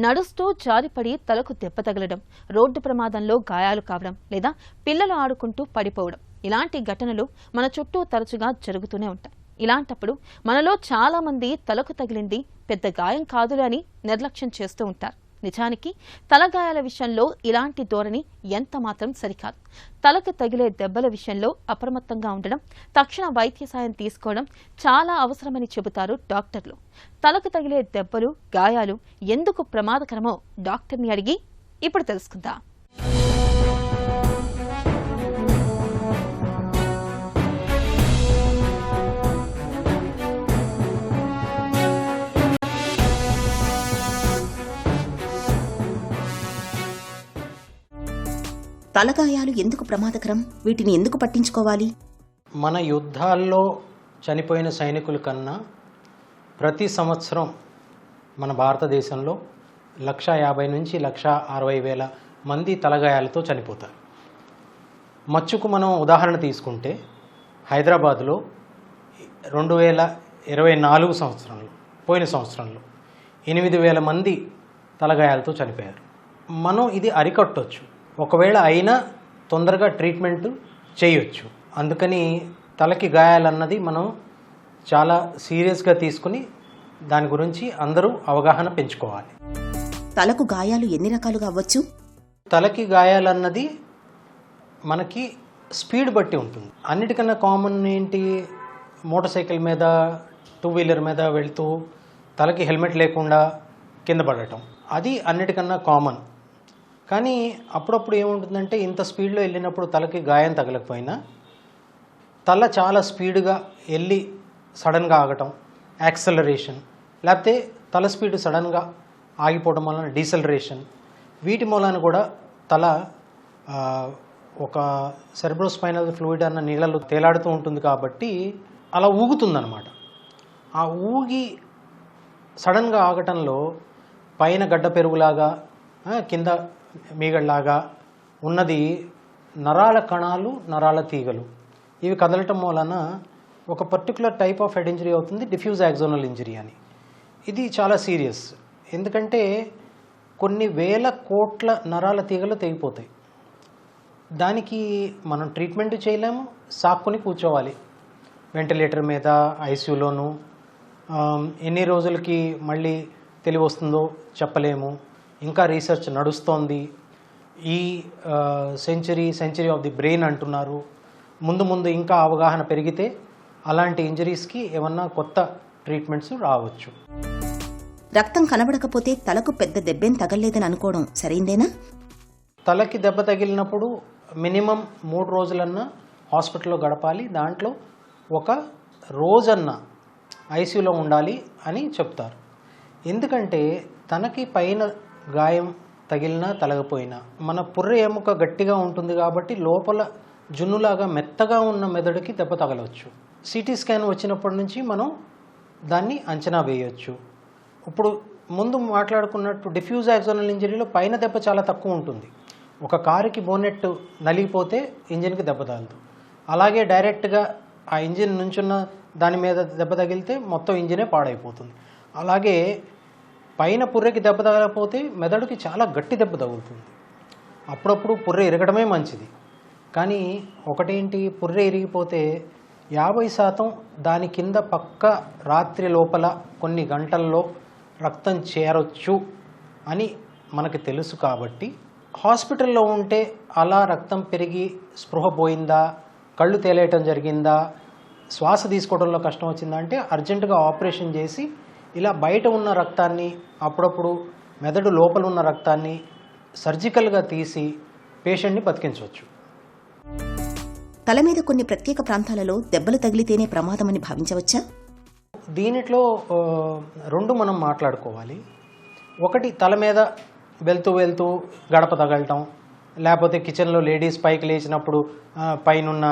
నడుస్తూ జారిపడి తలకు దెబ్బ తగలడం, రోడ్డు ప్రమాదంలో గాయాలు కావడం లేదా పిల్లలు ఆడుకుంటూ పడిపోవడం ఇలాంటి ఘటనలు మన చుట్టూ తరచుగా జరుగుతూనే ఉంటాయి. ఇలాంటప్పుడు మనలో చాలా మంది తలకు తగిలింది పెద్ద గాయం కాదులే అని నిర్లక్ష్యం చేస్తూ ఉంటారు. నిజానికి తలగాయాల విషయంలో ఇలాంటి ధోరణి ఎంత మాత్రం సరికాదు. తలకు తగిలే దెబ్బల విషయంలో అప్రమత్తంగా ఉండడం, తక్షణ వైద్య సాయం తీసుకోవడం చాలా అవసరమని చెబుతారు డాక్టర్లు. తలకు తగిలే దెబ్బలు, గాయాలు ఎందుకు ప్రమాదకరమో డాక్టర్ని అడిగి ఇప్పుడు తెలుసుకుందాం. తలగాయాలు ఎందుకు ప్రమాదకరం? వీటిని ఎందుకు పట్టించుకోవాలి? మన యుద్ధాల్లో చనిపోయిన సైనికుల కన్నా ప్రతి సంవత్సరం మన భారతదేశంలో 150,000 నుంచి 160,000 మంది తలగాయాలతో చనిపోతారు. మచ్చుకు మనం ఉదాహరణ తీసుకుంటే హైదరాబాద్లో 2024 సంవత్సరంలో, పోయిన సంవత్సరంలో 8,000 మంది తలగాయాలతో చనిపోయారు. మనం ఇది అరికట్టొచ్చు, ఒకవేళ అయినా తొందరగా ట్రీట్మెంట్ చేయొచ్చు. అందుకని తలకి గాయాలన్నది మనం చాలా సీరియస్గా తీసుకుని దాని గురించి అందరూ అవగాహన పెంచుకోవాలి. తలకు గాయాలు ఎన్ని రకాలుగా అవ్వచ్చు? తలకి గాయాలన్నది మనకి స్పీడ్ బట్టి ఉంటుంది. అన్నిటికన్నా కామన్ ఏంటి, మోటార్ సైకిల్ మీద, 2 వీలర్ మీద వెళ్తూ తలకి హెల్మెట్ లేకుండా కింద పడటం, అది అన్నిటికన్నా కామన్. కానీ అప్పుడప్పుడు ఏముంటుందంటే, ఇంత స్పీడ్లో వెళ్ళినప్పుడు తలకి గాయం తగలకపోయినా తల చాలా స్పీడ్గా వెళ్ళి సడన్గా ఆగటం, యాక్సలరేషన్, లేకపోతే తల స్పీడ్ సడన్గా ఆగిపోవడం వలన డీసెలరేషన్, వీటి మూలాన కూడా తల ఒక సెరెబ్రోస్పైనల్ ఫ్లూయిడ్ అన్న నీళ్ళలో తేలాడుతూ ఉంటుంది కాబట్టి అలా ఊగుతుందన్నమాట. ఆ ఊగి సడన్గా ఆగటంలో పైన గడ్డ పెరుగులాగా కింద మీగడలాగా ఉన్నది నరాల కణాలు, నరాల తీగలు. ఇవి కదలటం వలన ఒక particular type of head injury అవుతుంది, డిఫ్యూజ్ యాక్సోనల్ ఇంజరీ అని. ఇది చాలా సీరియస్, ఎందుకంటే కొన్ని వేల కోట్ల నరాల తీగలు తెగిపోతాయి. దానికి మనం ట్రీట్మెంట్ చేయలేము, సాక్కుని కూర్చోవాలి వెంటిలేటర్ మీద, ఐసీయూలోను. ఎన్ని రోజులకి మళ్ళీ తెలివి వస్తుందో చెప్పలేము. ఇంకా రీసెర్చ్ నడుస్తోంది. ఈ సెంచరీ ఆఫ్ ది బ్రెయిన్ అంటున్నారు. ముందు ఇంకా అవగాహన పెరిగితే అలాంటి ఇంజరీస్కి ఏమన్నా కొత్త ట్రీట్మెంట్స్ రావచ్చు. రక్తం కనబడకపోతే తలకు పెద్ద దెబ్బేం తగలలేదని అనుకోవడం సరైందేనా? తలకి దెబ్బ తగిలినప్పుడు మినిమం 3 రోజులన్నా హాస్పిటల్లో గడపాలి. దాంట్లో 1 రోజన్నా ఐసీయూలో ఉండాలి అని చెప్తారు. ఎందుకంటే తనకి పైన గాయం తగిలినా తలగపోయినా మన పుర్రె ఎముక గట్టిగా ఉంటుంది కాబట్టి లోపల జున్నులాగా మెత్తగా ఉన్న మెదడుకి దెబ్బ తగలవచ్చు. సిటీ స్కాన్ వచ్చినప్పటి నుంచి మనం దాన్ని అంచనా వేయవచ్చు. ఇప్పుడు ముందు మాట్లాడుకున్నట్టు డిఫ్యూజ్ యాక్సోనల్ ఇంజరీలో పైన దెబ్బ చాలా తక్కువ ఉంటుంది. ఒక కారుకి బోనెట్ నలిగిపోతే ఇంజిన్కి దెబ్బ తగలదు. అలాగే డైరెక్ట్గా ఆ ఇంజిన్ నుంచున్న దాని మీద దెబ్బ తగిలితే మొత్తం ఇంజినే పాడైపోతుంది. అలాగే పైన పుర్రెకి దెబ్బ తగలకపోతే మెదడుకి చాలా గట్టి దెబ్బ తగులుతుంది. అప్పుడప్పుడు పుర్రె ఇరగడమే మంచిది. కానీ ఒకటేంటి, పుర్రె ఇరిగిపోతే 50% దాని కింద పక్క రాత్రి లోపల కొన్ని గంటల్లో రక్తం చేరొచ్చు అని మనకు తెలుసు. కాబట్టి హాస్పిటల్లో ఉంటే అలా రక్తం పెరిగి స్పృహ పోయిందా, కళ్ళు తేలేయటం జరిగిందా, శ్వాస తీసుకోవడంలో కష్టం వచ్చిందా అంటే అర్జెంటుగా ఆపరేషన్ చేసి ఇలా బయట ఉన్న రక్తాన్ని, అప్పుడప్పుడు మెదడు లోపల ఉన్న రక్తాన్ని సర్జికల్గా తీసి పేషెంట్ని బతికించవచ్చు. తల మీద కొన్ని ప్రత్యేక ప్రాంతాలలో దెబ్బలు తగిలితేనే ప్రమాదమని భావించవచ్చా? దీనిలో 2 మనం మాట్లాడుకోవాలి. ఒకటి, తల మీద వెళ్తూ గడప తగలటం, లేకపోతే కిచెన్లో లేడీస్ పైకి లేచినప్పుడు పైనున్న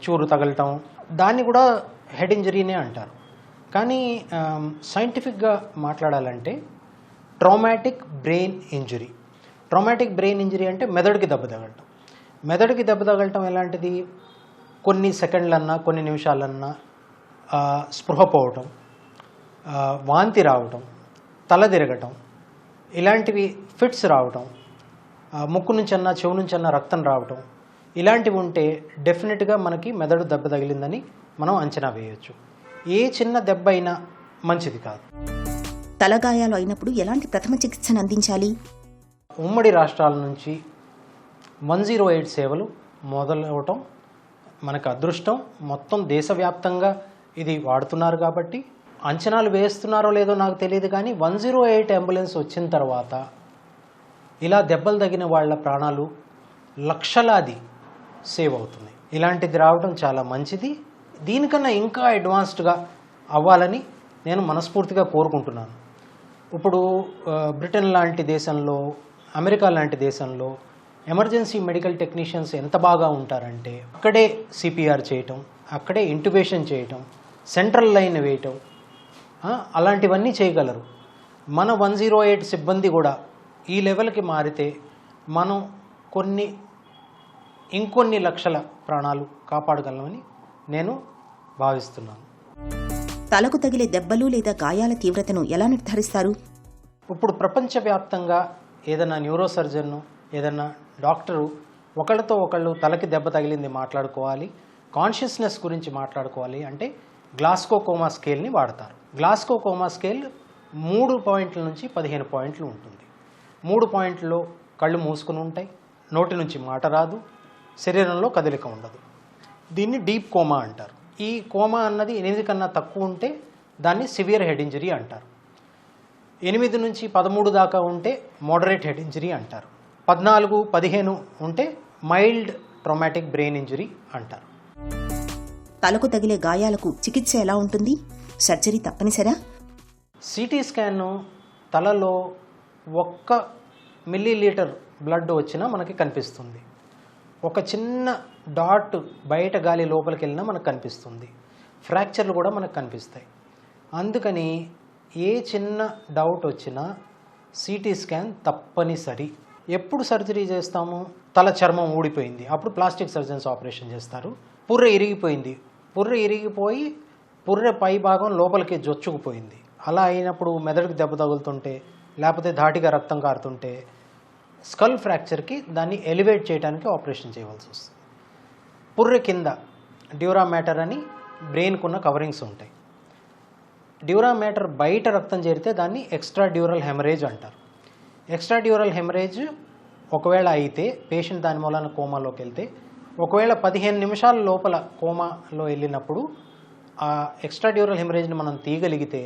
చూరు తగలటం, దాన్ని కూడా హెడ్ ఇంజరీనే అంటారు. కానీ సైంటిఫిక్గా మాట్లాడాలంటే traumatic brain injury. Traumatic brain injury అంటే మెదడుకి దెబ్బ తగలటం. మెదడుకి దెబ్బ తగలటం ఎలాంటిది, కొన్ని సెకండ్లన్నా కొన్ని నిమిషాలన్నా స్పృహ పోవటం, వాంతి రావటం, తల తిరగటం, ఇలాంటివి ఫిట్స్ రావటం, ముక్కు నుంచి అన్నా చెవు నుంచి అన్నా రక్తం రావటం, ఇలాంటివి ఉంటే డెఫినెట్గా మనకి మెదడు దెబ్బ తగిలిందని మనం అంచనా వేయవచ్చు. ఏ చిన్న దెబ్బ అయినా మంచిది కాదు. తలగాయాలు అయినప్పుడు ఎలాంటి ప్రథమ చికిత్సను అందించాలి? ఉమ్మడి రాష్ట్రాల నుంచి 108 సేవలు మొదలవటం మనకు అదృష్టం. మొత్తం దేశవ్యాప్తంగా ఇది వాడుతున్నారు కాబట్టి, అంచనాలు వేస్తున్నారో లేదో నాకు తెలియదు కానీ 108 అంబులెన్స్ వచ్చిన తర్వాత ఇలా దెబ్బలు తగిన వాళ్ళ ప్రాణాలు లక్షలాది సేవ్ అవుతున్నాయి. ఇలాంటిది రావడం చాలా మంచిది. దీనికన్నా ఇంకా అడ్వాన్స్డ్గా అవ్వాలని నేను మనస్ఫూర్తిగా కోరుకుంటున్నాను. ఇప్పుడు బ్రిటన్ లాంటి దేశంలో, అమెరికా లాంటి దేశంలో ఎమర్జెన్సీ మెడికల్ టెక్నీషియన్స్ ఎంత బాగా ఉంటారంటే అక్కడే సిపిఆర్ చేయటం, అక్కడే ఇంట్యుబేషన్ చేయటం, సెంట్రల్ లైన్ వేయటం, అలాంటివన్నీ చేయగలరు. మన 108 సిబ్బంది కూడా ఈ లెవెల్కి మారితే మనం ఇంకొన్ని లక్షల ప్రాణాలు కాపాడగలమని నేను భావిస్తున్నాను. తలకు తగిలే దెబ్బలు లేదా గాయాల తీవ్రతను ఎలా నిర్ధారిస్తారు? ఇప్పుడు ప్రపంచవ్యాప్తంగా ఏదైనా న్యూరో సర్జన్, ఏదైనా డాక్టరు ఒకళ్ళతో ఒకళ్ళు తలకి దెబ్బ తగిలింది మాట్లాడుకోవాలి, కాన్షియస్నెస్ గురించి మాట్లాడుకోవాలి అంటే గ్లాస్కో కోమా స్కేల్ని వాడతారు. గ్లాస్కో కోమా స్కేల్ 3 పాయింట్ల నుంచి 15 పాయింట్లు ఉంటుంది. 3 పాయింట్లో కళ్ళు మూసుకుని ఉంటాయి, నోటి నుంచి మాట రాదు, శరీరంలో కదలిక ఉండదు. దీన్ని డీప్ కోమా అంటారు. ఈ కోమా అన్నది 8 కన్నా తక్కువ ఉంటే దాన్ని సివియర్ హెడ్ ఇంజరీ అంటారు. 8 నుంచి 13 దాకా ఉంటే మోడరేట్ హెడ్ ఇంజరీ అంటారు. 14, 15 ఉంటే మైల్డ్ ట్రామాటిక్ బ్రెయిన్ ఇంజరీ అంటారు. తలకు తగిలే గాయాలకు చికిత్స ఎలా ఉంటుంది? సర్జరీ తప్పనిసరా? సిటీ స్కాన్ తలలో 1 మిల్లీలీటర్ బ్లడ్ వచ్చినా మనకి కనిపిస్తుంది. ఒక చిన్న డాట్ బయట గాలి లోపలికి వెళ్ళినా మనకు కనిపిస్తుంది. ఫ్రాక్చర్లు కూడా మనకు కనిపిస్తాయి. అందుకని ఏ చిన్న డౌట్ వచ్చినా సిటీ స్కాన్ తప్పనిసరి. ఎప్పుడు సర్జరీ చేస్తాము? తల చర్మం ఊడిపోయింది, అప్పుడు ప్లాస్టిక్ సర్జన్స్ ఆపరేషన్ చేస్తారు. పుర్రె ఇరిగిపోయింది, పుర్రె ఇరిగిపోయి పుర్రె పై భాగం లోపలికి జొచ్చుకుపోయింది. అలా అయినప్పుడు మెదడుకు దెబ్బ తగులుతుంటే, లేకపోతే ధాటిగా రక్తం కారుతుంటే స్కల్ ఫ్రాక్చర్కి దాన్ని ఎలివేట్ చేయడానికి ఆపరేషన్ చేయవలసి వస్తుంది. పుర్రె కింద డ్యూరా మ్యాటర్ అని బ్రెయిన్కు ఉన్న కవరింగ్స్ ఉంటాయి. డ్యూరా మ్యాటర్ బయట రక్తం చేరితే దాన్ని ఎక్స్ట్రా డ్యూరల్ హెమరేజ్ అంటారు. ఎక్స్ట్రా డ్యూరల్ హెమరేజ్ ఒకవేళ అయితే పేషెంట్ దాని మూలన కోమాలోకి వెళ్తే, ఒకవేళ 15 నిమిషాల లోపల కోమాలో వెళ్ళినప్పుడు ఆ ఎక్స్ట్రా డ్యూరల్ హెమరేజ్ని మనం తీయగలిగితే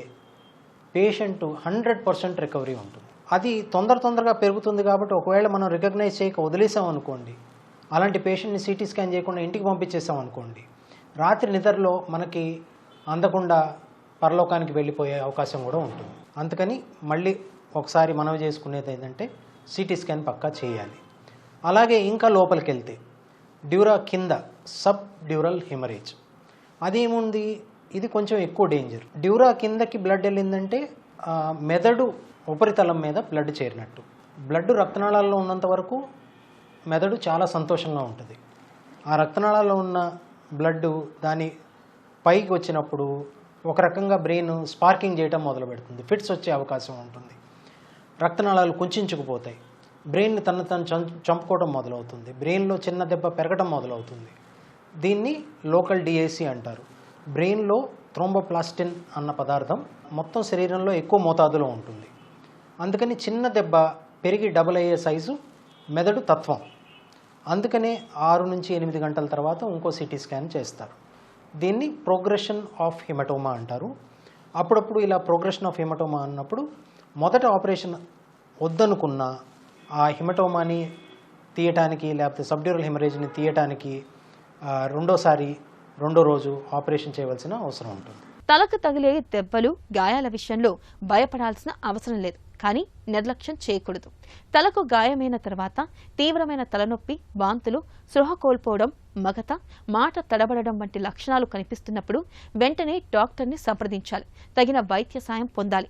పేషెంట్ 100% రికవరీ ఉంటుంది. అది తొందరగా పెరుగుతుంది కాబట్టి ఒకవేళ మనం రికగ్నైజ్ చేయక వదిలేసాం అనుకోండి, అలాంటి పేషెంట్ని సిటీ స్కాన్ చేయకుండా ఇంటికి పంపించేసాం అనుకోండి, రాత్రి నిద్రలో మనకి అందకుండా పరలోకానికి వెళ్ళిపోయే అవకాశం కూడా ఉంటుంది. అందుకని మళ్ళీ ఒకసారి మనవి చేసుకునేది ఏంటంటే సిటీ స్కాన్ పక్కా చేయాలి. అలాగే ఇంకా లోపలికి వెళ్తే డ్యూరా కింద సబ్ డ్యూరల్ హెమరేజ్, అదేముంది, ఇది కొంచెం ఎక్కువ డేంజర్. డ్యూరా కిందకి బ్లడ్ వెళ్ళిందంటే మెదడు ఉపరితలం మీద బ్లడ్ చేరినట్టు. బ్లడ్ రక్తనాళాల్లో ఉన్నంత వరకు మెదడు చాలా సంతోషంగా ఉంటుంది. ఆ రక్తనాళాల్లో ఉన్న బ్లడ్ దాని పైకి వచ్చినప్పుడు ఒక రకంగా బ్రెయిన్ స్పార్కింగ్ చేయడం మొదలు పెడుతుంది, ఫిట్స్ వచ్చే అవకాశం ఉంటుంది, రక్తనాళాలు కుంచుకుపోతాయి, బ్రెయిన్ తను చంపుకోవడం మొదలవుతుంది, బ్రెయిన్లో చిన్న దెబ్బ పెరగడం మొదలవుతుంది. దీన్ని లోకల్ డిఏసి అంటారు. బ్రెయిన్లో థ్రోంబోప్లాస్టిన్ అన్న పదార్థం మొత్తం శరీరంలో ఎక్కువ మోతాదులో ఉంటుంది. అందుకని చిన్న దెబ్బ పెరిగి డబుల్ అయ్యే సైజు మెదడు తత్వం. అందుకనే 6 నుంచి 8 గంటల తర్వాత ఇంకో సిటీ స్కాన్ చేస్తారు. దీన్ని ప్రోగ్రెషన్ ఆఫ్ హిమటోమా అంటారు. అప్పుడప్పుడు ఇలా ప్రోగ్రెషన్ ఆఫ్ హిమటోమా అన్నప్పుడు మొదట ఆపరేషన్ వద్దనుకున్న ఆ హిమటోమాని తీయటానికి లేకపోతే సబ్డ్యూరల్ హెమరేజ్ని తీయటానికి రెండో రోజు ఆపరేషన్ చేయవలసిన అవసరం ఉంటుంది. తలకు తగిలే దెబ్బలు, గాయాల విషయంలో భయపడాల్సిన అవసరం లేదు, కానీ నిర్లక్ష్యం చేయకూడదు. తలకు గాయమైన తర్వాత తీవ్రమైన తలనొప్పి, వాంతులు, స్పృహ కోల్పోవడం, మగత, మాట తడబడడం వంటి లక్షణాలు కనిపిస్తున్నప్పుడు వెంటనే డాక్టర్ని సంప్రదించాలి, తగిన వైద్య సాయం పొందాలి.